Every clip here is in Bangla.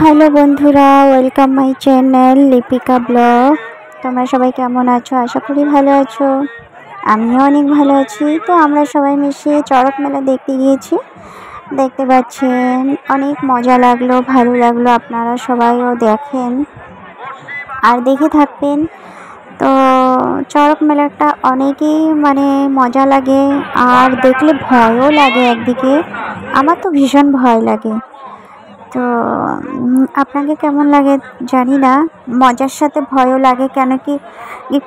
হ্যালো বন্ধুরা, welcome my channel Lipika blog. তোমরা সবাই কেমন আছো? আশা করি ভালো আছো। আমিও অনেক ভালো আছি। তো আমরা সবাই মিশে চড়ক মেলা দেখতে গিয়েছি। দেখতে পাচ্ছেন, অনেক মজা লাগলো, ভালো লাগলো। আপনারা সবাইও দেখেন আর দেখে থাকবেন। তো চড়ক মেলাটা অনেকই মজা লাগে, আর দেখলে ভয়ও লাগে। একদিকে আমার তো ভীষণ ভয় লাগে। তো আপনাকে কেমন লাগে জানি না, মজার সাথে ভয়ও লাগে। কেন কি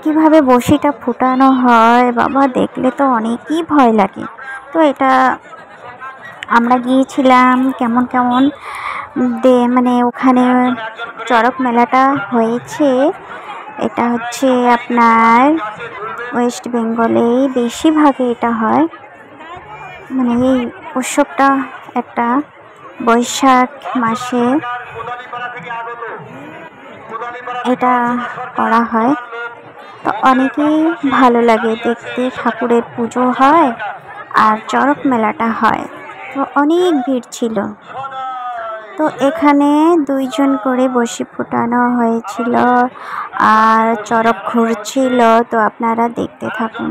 কীভাবে বড়শিটা ফুটানো হয় বাবা, দেখলে তো অনেকই ভয় লাগে। তো এটা আমরা গিয়েছিলাম কেমন কেমন ওখানে চড়ক মেলাটা হয়েছে। এটা হচ্ছে আপনার ওয়েস্ট বেঙ্গলে বেশিরভাগে এটা হয়। এই উৎসবটা একটা বৈশাখ মাসে এটা করা হয়। তো অনেকই ভালো লাগে দেখতে। ঠাকুরের পুজো হয় আর চড়ক মেলাটা হয়। তো অনেক ভিড় ছিল। তো এখানে দুইজন করে বড়শি ফুটানো হয়েছিল আর চড়ক ঘুরছিল। তো আপনারা দেখতে থাকুন।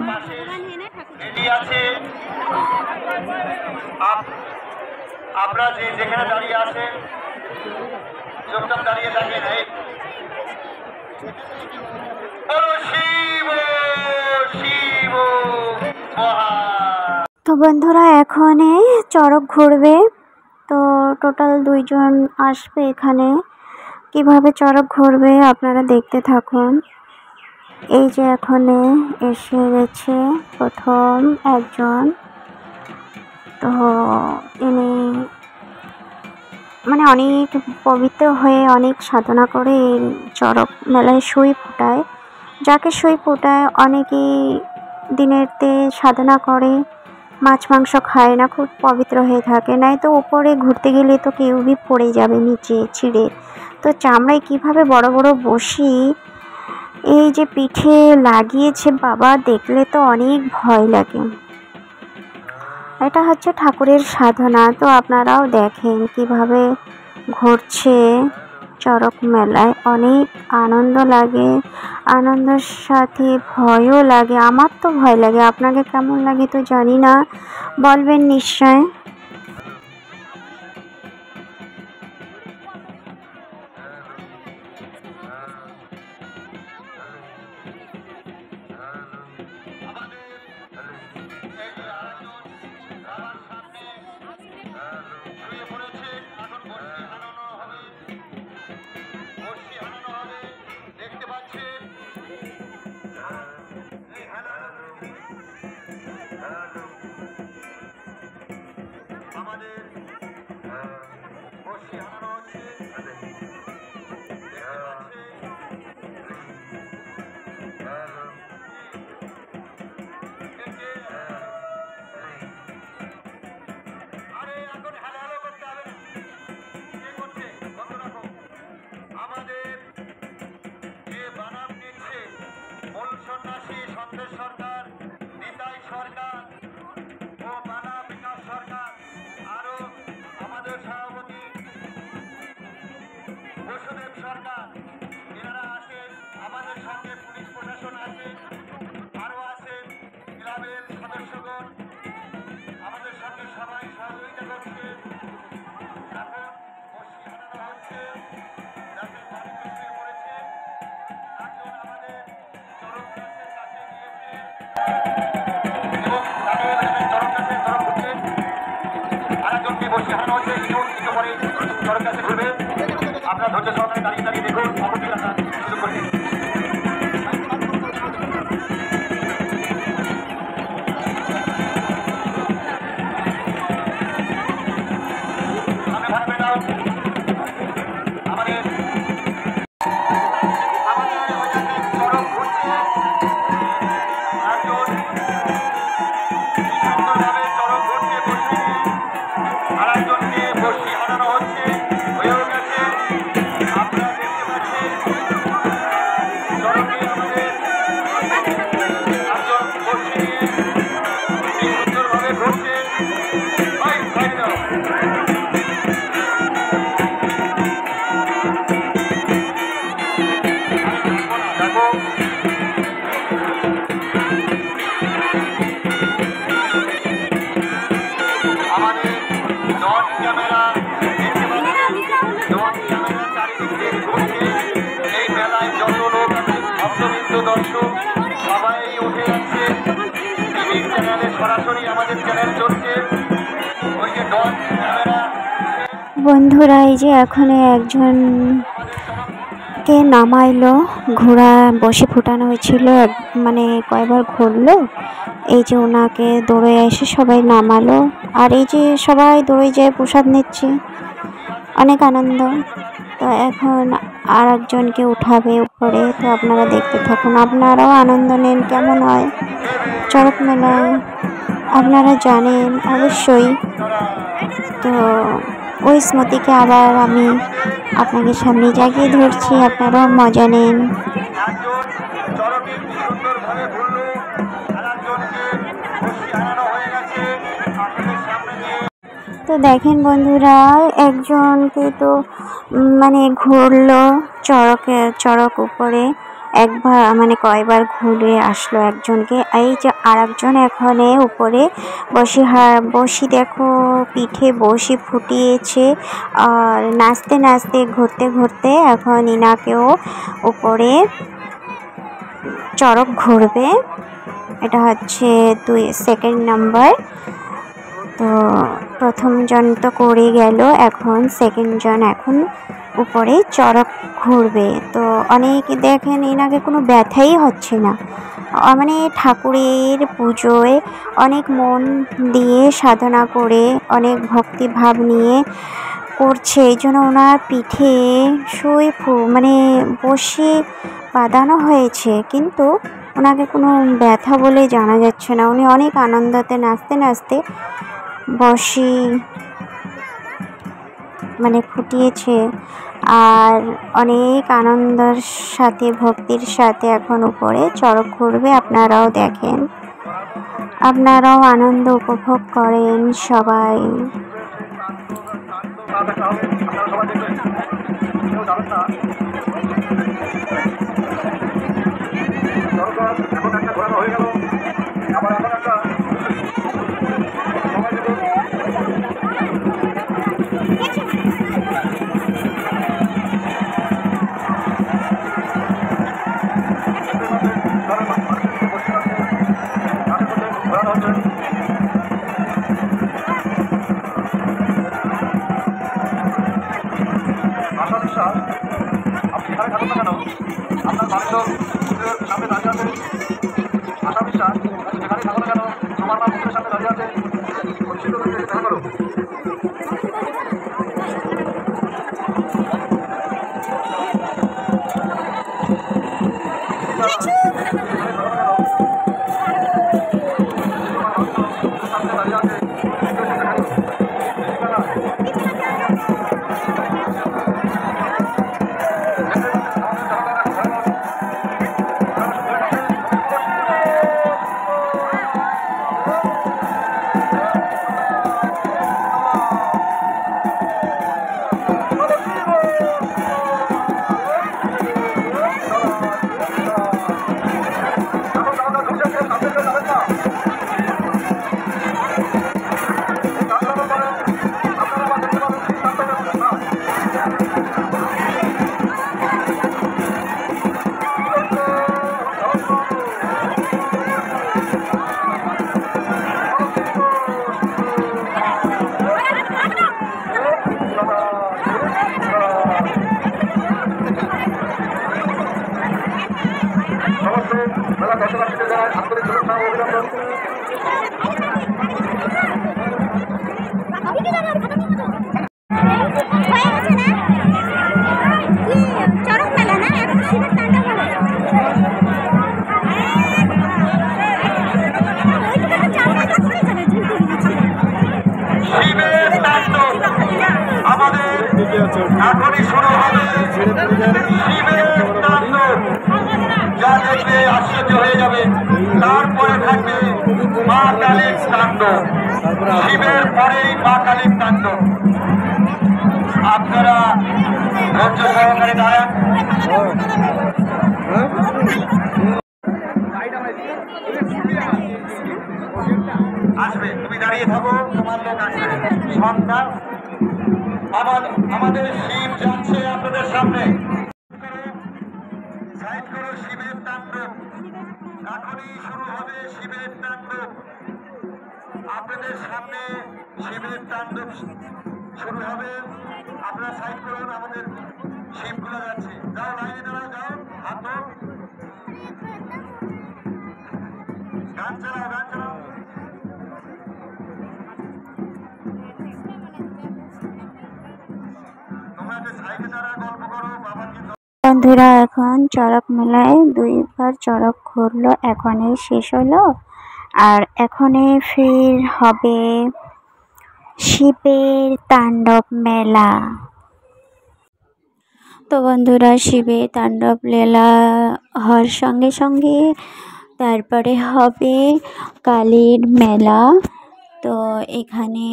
আপনারা যেখানে দাঁড়িয়ে আছেন চুপচাপ দাঁড়িয়ে থাকেন। তো বন্ধুরা, এখন চড়ক ঘুরবে। তো টোটাল দুইজন আসবে এখানে। কিভাবে চড়ক ঘুরবে আপনারা দেখতে থাকুন। এই যে এখন এসে গেছে প্রথম একজন। তো ইনি অনেক পবিত্র হয়ে অনেক সাধনা করে এই চড়ক মেলায় সুই ফোটায়। যাকে সুই ফোটায় অনেকেই দিনেরতে সাধনা করে, মাছ মাংস খায় না, খুব পবিত্র হয়ে থাকে। নাই তো উপরে ঘুরতে গেলে তো কেউই পড়ে যাবে নিচে ছিঁড়ে। তো চামড়ায় কিভাবে বড় বড় বড়শি এই যে পিঠে লাগিয়েছে বাবা, দেখলে তো অনেক ভয় লাগে। এটা হচ্ছে ঠাকুরের সাধনা। তো আপনারাও দেখেন কিভাবে ঘুরছে চড়ক মেলায়। অনেক আনন্দ লাগে, আনন্দের সাথে ভয়ও লাগে। আমার তো ভয় লাগে, আপনাকে কেমন লাগে তো জানি না, বলবেন নিশ্চয়। দেখতে পাচ্ছেন আমাদের বর্ষি হারানো হচ্ছে। আরে এখন হ্যালো হ্যালো করতে হবে না। কে করছে বন্ধ রাখো। আমাদের যে বানাম নিচ্ছে মূল সন্ন্যাসী সন্দেশ সরকার, নিতাই সরকার ও বানা বিকাশ সরকার, আরো আমাদের সভাপতি বসুদেব সরকার, এনারা আছেন। আমাদের সঙ্গে পুলিশ প্রশাসন আছে, আরো আছেন ক্লাবের সদস্যগণ। আমাদের সঙ্গে সবাই সহযোগিতা করছে। এখন বর্ষি হারানো হচ্ছে। যাদের বাড়ি পিছিয়ে পড়েছে একজন আমাদের চরক গাছের কাছে গিয়েছে এবং তাদের চরক গাছে চরক ঘুরছে। আরেকজনকে বর্ষি হারানো হচ্ছে। কিছু পরে চরক গাছে ঘুরবে। আপনারা ধৈর্য সহকারে দাঁড়িয়ে দাঁড়িয়ে দেখুন। অপরদিকে আমরা শুরু করছি। আমাদের চরক ঘুরছে। একজন সুন্দরভাবে চরক ঘুরছে বসে, আর একজনকে বর্ষি হারানো হচ্ছে, হয়েও গেছে। আপনারা দর্শক সবাই উঠে যাচ্ছে। টিভি চ্যানেলে সরাসরি আমাদের চ্যানেল চলছে। ওই যে ডন ক্যামেরা বন্ধুরা, এই যে এখন একজনকে নামাইলো, ঘোড়া বসে ফুটানো হয়েছিল, মানে কয়বার ঘুরলো। এই যে ওনাকে দৌড়ে এসে সবাই নামালো, আর এই যে সবাই দৌড়ে যায় প্রসাদ নিচ্ছে, অনেক আনন্দ। তো এখন আর একজনকে উঠাবে উপরে, তো আপনারা দেখতে থাকুন, আপনারাও আনন্দ নেন। কেমন হয় চড়ক মেলায় আপনারা জানেন অবশ্যই। তো ওই স্মৃতিকে আবার আমি আপনাদের সামনে জাগিয়ে ধরছি, আপনারাও মজা নেন। একজন চরকে কি সুন্দরভাবে ঘুরলো, আর একজনকে বসিয়ে হারানো হয়ে গেছে আপনাদের সামনে দিয়ে। তো দেখেন বন্ধুরা, একজনকে তো মানে ঘুরলো চড়ক উপরে, একবার মানে কয়বার ঘুরে আসলো একজনকে। এই যে আর একজন এখানে উপরে বসি দেখো, পিঠে বসি ফুটিয়েছে, আর নাচতে নাচতে ঘুরতে ঘুরতে এখন ইনাকেও উপরে চড়ক ঘুরবে। এটা হচ্ছে সেকেন্ড নাম্বার। তো প্রথম জন তো করে গেল, এখন সেকেন্ড জন এখন উপরে চড়ক ঘুরবে। তো অনেকে দেখেন এনাকে কোনো ব্যথাই হচ্ছে না, মানে ঠাকুরের পুজোয় অনেক মন দিয়ে সাধনা করে অনেক ভক্তিভাব নিয়ে করছে, এই জন্য ওনার পিঠে মানে বসে বাঁধানো হয়েছে, কিন্তু ওনাকে কোনো ব্যথা বলে জানা যাচ্ছে না। উনি অনেক আনন্দতে নাচতে নাচতে বসি মানে ফুটিয়েছে, আর অনেক আনন্দের সাথে ভক্তির সাথে এখন উপরে চড়ক ঘুরবে। আপনারাও দেখেন, আপনারাও আনন্দ উপভোগ করেন সবাই। আপনি এখানে থাকুন না কেন, আপনার বাড়ির সামনে দাঁড়িয়ে আছে। আশা বিশ্বাস যেখানে থাকুন না কেন, আমার মা মুখের সামনে দাঁড়িয়ে আছে। দেখা করো। মেলা দর্শনার্থীদের জানায় আন্তরিক শুভেচ্ছা ও অভিনন্দন। শিবের তাণ্ডব আমাদের এখনই শুরু হবে। শিবের তাণ্ডব যা দেখলে আশ্চর্য হয়ে যাবে। তারপরে থাকবে মা কালীর তাণ্ডব, শিবের পরেই মা কালীর তাণ্ডব। আপনারা ধৈর্য সহকারে দাঁড়ান। আসবে, তুমি দাঁড়িয়ে থাকো, তোমার লোক আসবে। সন্ধ্যা আমাদের শিব যাচ্ছে আপনাদের সামনে। সাইড করো, শিবের তাণ্ডব। এখনই শুরু হবে শিবের তাণ্ডব। আপনাদের সামনে শিবের তাণ্ডব শুরু হবে। আপনারা সাইড করুন, আমাদের শিবগুলো যাচ্ছে। যাও, লাইনে দাঁড়াও, যাও, হাত গান চালাও, গান চালাও। তোমরা যে সাইডে দাঁড়া গল্প করো, বাবাকে বন্ধুরা এখন চড়ক মেলায় 2বার চড়ক ঘুরলো, এখনই শেষ হলো। আর এখনই ফির হবে শিবের তাণ্ডব মেলা। তো বন্ধুরা শিবের তাণ্ডব লীলা হওয়ার সঙ্গে সঙ্গে তারপরে হবে কালীর মেলা। তো এখানে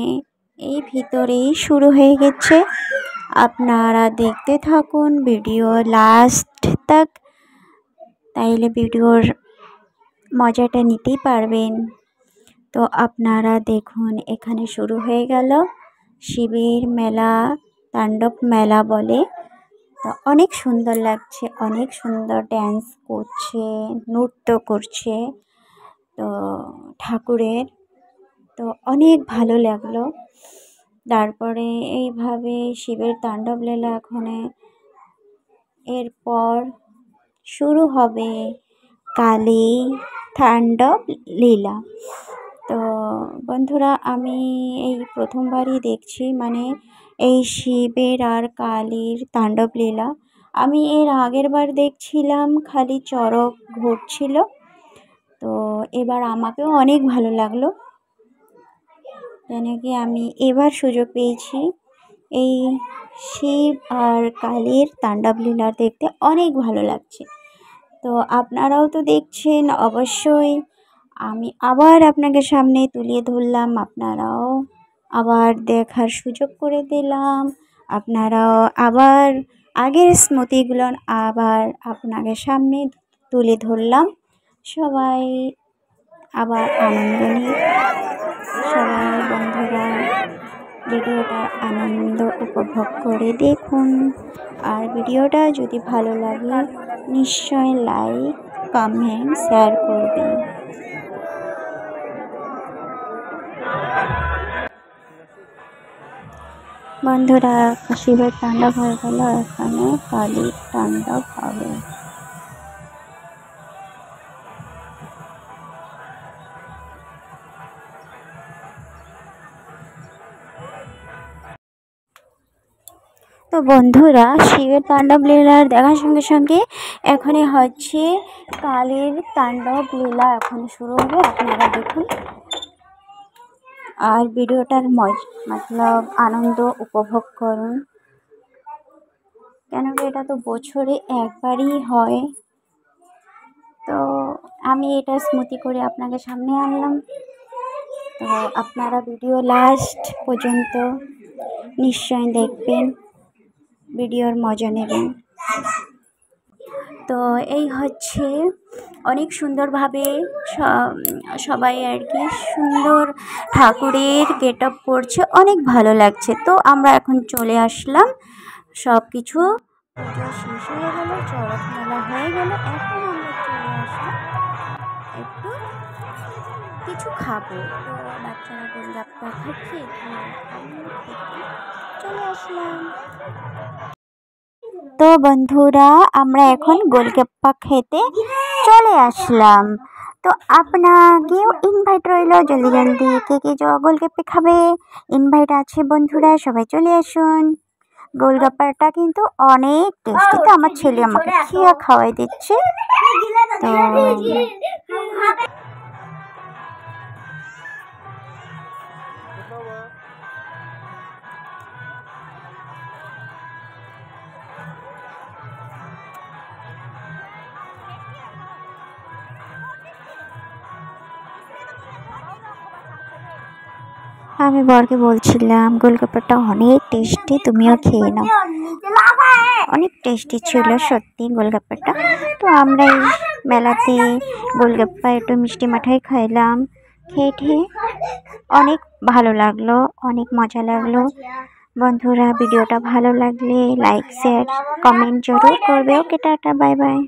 এই ভিতরেই শুরু হয়ে গেছে। আপনারা দেখতে থাকুন ভিডিও লাস্ট তক, তাইলে ভিডিওর মজাটা নিতেই পারবেন। তো আপনারা দেখুন এখানে শুরু হয়ে গেল শিবের মেলা, তাণ্ডব মেলা বলে। তো অনেক সুন্দর লাগছে, অনেক সুন্দর ড্যান্স করছে, নৃত্য করছে তো ঠাকুরের। তো অনেক ভালো লাগলো। তারপরে এইভাবে শিবের তাণ্ডব লীলা এখানে, এরপর শুরু হবে কালী তাণ্ডব লীলা। তো বন্ধুরা আমি এই প্রথমবারই দেখছি, মানে এই শিবের আর কালীর তাণ্ডব লীলা। আমি এর আগের বার দেখছিলাম খালি চড়ক ঘুরছিল। তো এবার আমাকেও অনেক ভালো লাগলো, কেন কি আমি এবার সুযোগ পেয়েছি এই শিব আর কালীর তাণ্ডব লীলা দেখতে, অনেক ভালো লাগছে। তো আপনারাও তো দেখছেন অবশ্যই, আমি আবার আপনাদের সামনে তুলে ধরলাম, আপনারাও আবার দেখার সুযোগ করে দিলাম। আপনারাও আবার আগের স্মৃতিগুলো আবার আপনাদের সামনে তুলে ধরলাম। সবাই আবার আনন্দ নিয়ে, সবাই বন্ধুরা ভিডিওটা আনন্দ উপভোগ করে দেখুন। আর ভিডিওটা যদি ভালো লাগে নিশ্চয় লাইক, কমেন্ট, শেয়ার করবেন। বন্ধুরা শিবের তাণ্ডব হয়ে গেল, এখানে কালীর তাণ্ডব হবে। তো বন্ধুরা শিবের তাণ্ডব লীলার দেখার সঙ্গে সঙ্গে এখানে হচ্ছে কালীর তাণ্ডব লীলা এখন শুরু হবে, আপনারা দেখুন। আর ভিডিওটার মতলব আনন্দ উপভোগ করুন, কেন কি এটা তো বছরে একবারই হয়। তো আমি এটা স্মৃতি করে আপনাদের সামনে আনলাম। তো আপনারা ভিডিও লাস্ট পর্যন্ত নিশ্চয় দেখবেন, ভিডিওর মজা নেবেন। তো এই হচ্ছে অনেক সুন্দরভাবে সবাই আর কি সুন্দর ঠাকুরের গেট আপ করছে, অনেক ভালো লাগছে। তো আমরা এখন চলে আসলাম, সব কিছু পুজো শেষ হয়ে গেল, চড়ক মেলা হয়ে গেল। এখন আমরা চলে আসলাম একটু কিছু খাবো। তো বাচ্চারা গোলগাপ্পা খাচ্ছে, চলে আসলাম। তো বন্ধুরা আমরা এখন গোলগাপ্পা খেতে চলে আসলাম। তো আপনাকেও ইনভাইট রইল, জলদি জলদি কে কে গোলগাপ্পা খাবে ইনভাইট আছে বন্ধুরা, সবাই চলে আসুন। গোলগাপ্পাটা কিন্তু অনেক টেস্টি। তো আমার ছেলে আমাকে খাওয়াই দিচ্ছে। তো আমি বরকে বলছিলাম গোলগাপ্পাটা অনেক টেস্টি, তুমিও খেয়ে নাও। অনেক টেস্টি ছিল সত্যি গোলগাপ্পাটা। তো আমরা এই মেলাতে গোলগাপ্পা একটু মিষ্টি মাঠাই খাইলাম, খেয়ে অনেক ভালো লাগলো, অনেক মজা লাগলো। বন্ধুরা ভিডিওটা ভালো লাগলে লাইক, শেয়ার, কমেন্ট জরুর করবে। ওকে টাটা, বাই বাই।